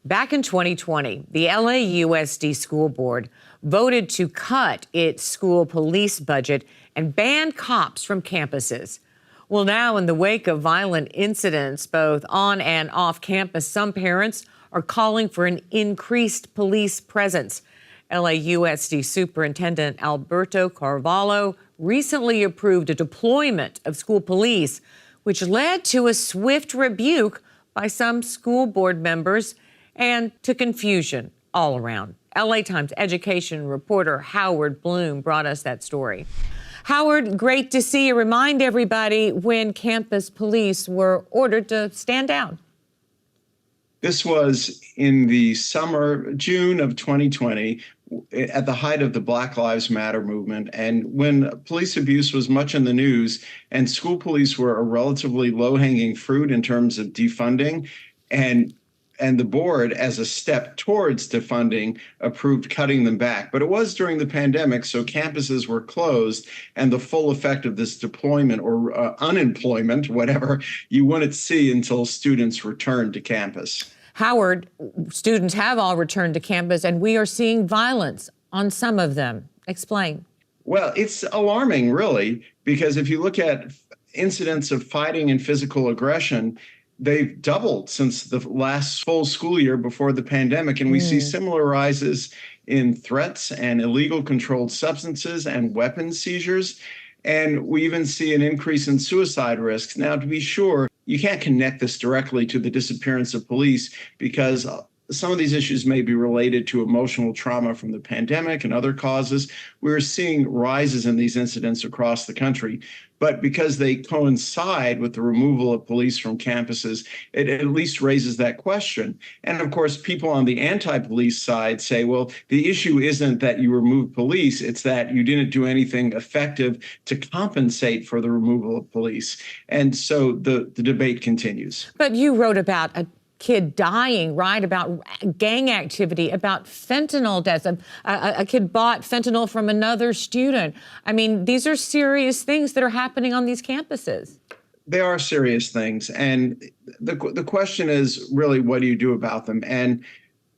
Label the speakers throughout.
Speaker 1: Back in 2020, the LAUSD school board voted to cut its school police budget and ban cops from campuses. Well, now in the wake of violent incidents, both on and off campus, some parents are calling for an increased police presence. LAUSD Superintendent Alberto Carvalho recently approved a deployment of school police, which led to a swift rebuke by some school board members and to confusion all around. LA Times education reporter Howard Bloom brought us that story. Howard, great to see you. Remind everybody when campus police were ordered to stand down.
Speaker 2: This was in the summer, June of 2020, at the height of the Black Lives Matter movement, and when police abuse was much in the news, and school police were a relatively low-hanging fruit in terms of defunding, and the board, as a step towards defunding, approved cutting them back. But it was during the pandemic, so campuses were closed, and the full effect of this deployment or unemployment, whatever, you wouldn't see until students returned to campus.
Speaker 1: Howard, students have all returned to campus, and we are seeing violence on some of them. Explain.
Speaker 2: Well, it's alarming, really, because if you look at incidents of fighting and physical aggression, they've doubled since the last full school year before the pandemic. And we see similar rises in threats and illegal controlled substances and weapons seizures. And we even see an increase in suicide risks. Now, to be sure, you can't connect this directly to the disappearance of police because some of these issues may be related to emotional trauma from the pandemic and other causes. We're seeing rises in these incidents across the country. But because they coincide with the removal of police from campuses, it at least raises that question. And of course, people on the anti-police side say, well, the issue isn't that you remove police, it's that you didn't do anything effective to compensate for the removal of police. And so the debate continues.
Speaker 1: But you wrote about a kid dying, right? About gang activity, about fentanyl deaths. A kid bought fentanyl from another student. I mean, these are serious things that are happening on these campuses.
Speaker 2: They are serious things. And the question is really, what do you do about them? And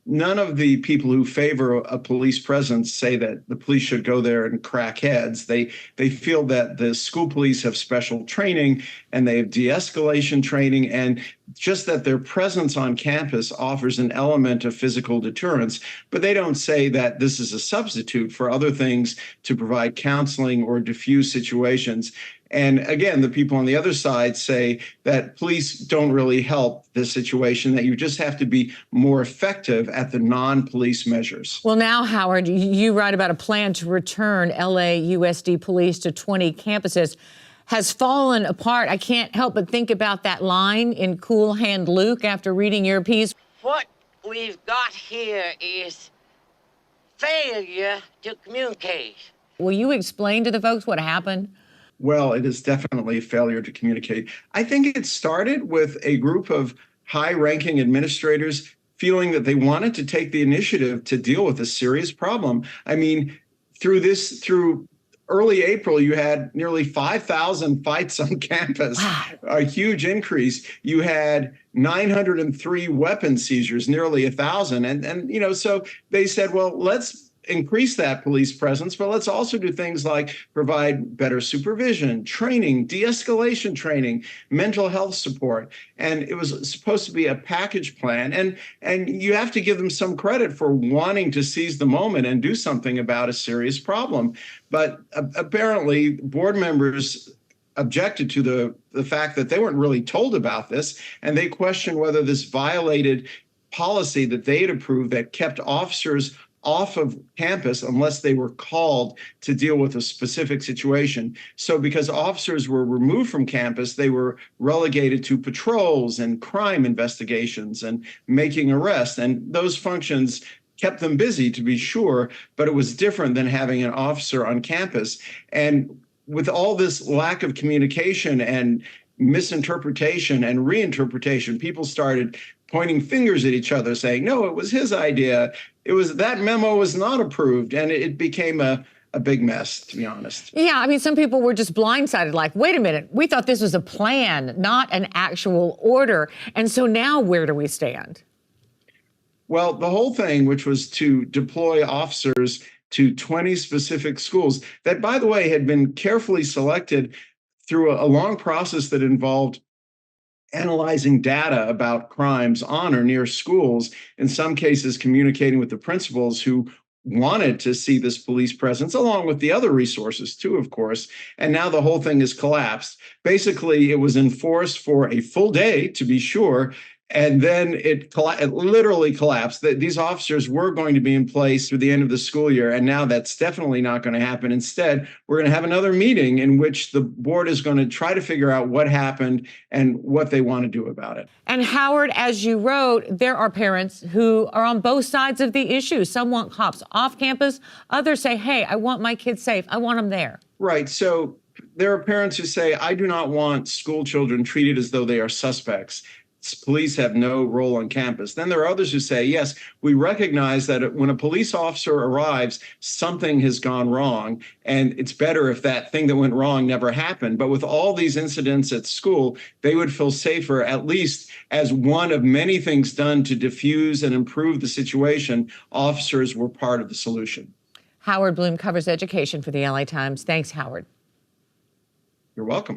Speaker 2: none of the people who favor a police presence say that the police should go there and crack heads. They feel that the school police have special training and they have de-escalation training, and just that their presence on campus offers an element of physical deterrence. But they don't say that this is a substitute for other things to provide counseling or diffuse situations. And again, the people on the other side say that police don't really help the situation, that you just have to be more effective at the non-police measures.
Speaker 1: Well, now, Howard, you write about a plan to return LAUSD police to 20 campuses has fallen apart. I can't help but think about that line in Cool Hand Luke after reading your piece.
Speaker 3: What we've got here is failure to communicate.
Speaker 1: Will you explain to the folks what happened?
Speaker 2: Well, it is definitely a failure to communicate. I think it started with a group of high-ranking administrators feeling that they wanted to take the initiative to deal with a serious problem. I mean, through early April, you had nearly 5,000 fights on campus, a huge increase. You had 903 weapon seizures, nearly 1,000. And so they said, well, let's increase that police presence, but let's also do things like provide better supervision, training, de-escalation training, mental health support. And it was supposed to be a package plan. And you have to give them some credit for wanting to seize the moment and do something about a serious problem. But apparently, board members objected to the fact that they weren't really told about this, and they questioned whether this violated policy that they had approved that kept officers off of campus unless they were called to deal with a specific situation. So because officers were removed from campus, they were relegated to patrols and crime investigations and making arrests. And those functions kept them busy, to be sure, but it was different than having an officer on campus. And with all this lack of communication and misinterpretation and reinterpretation, people started pointing fingers at each other, saying, no, it was his idea. That memo was not approved. And it became a big mess, to be honest.
Speaker 1: Yeah, I mean, some people were just blindsided, like, wait a minute, we thought this was a plan, not an actual order. And so now where do we stand?
Speaker 2: Well, the whole thing, which was to deploy officers to 20 specific schools that, by the way, had been carefully selected through a long process that involved analyzing data about crimes on or near schools, in some cases communicating with the principals who wanted to see this police presence, along with the other resources too, of course. And now the whole thing has collapsed. Basically, it was enforced for a full day, to be sure, and then it literally collapsed. That these officers were going to be in place through the end of the school year, and now that's definitely not going to happen. Instead, we're going to have another meeting in which the board is going to try to figure out what happened and what they want to do about it.
Speaker 1: And Howard, as you wrote, there are parents who are on both sides of the issue. Some want cops off campus. Others say, hey, I want my kids safe. I want them there.
Speaker 2: Right. So there are parents who say, I do not want school children treated as though they are suspects. Police have no role on campus. Then there are others who say, yes, we recognize that when a police officer arrives, something has gone wrong, and it's better if that thing that went wrong never happened. But with all these incidents at school, they would feel safer, at least as one of many things done to diffuse and improve the situation. Officers were part of the solution.
Speaker 1: Howard Bloom covers education for the LA Times. Thanks, Howard.
Speaker 2: You're welcome.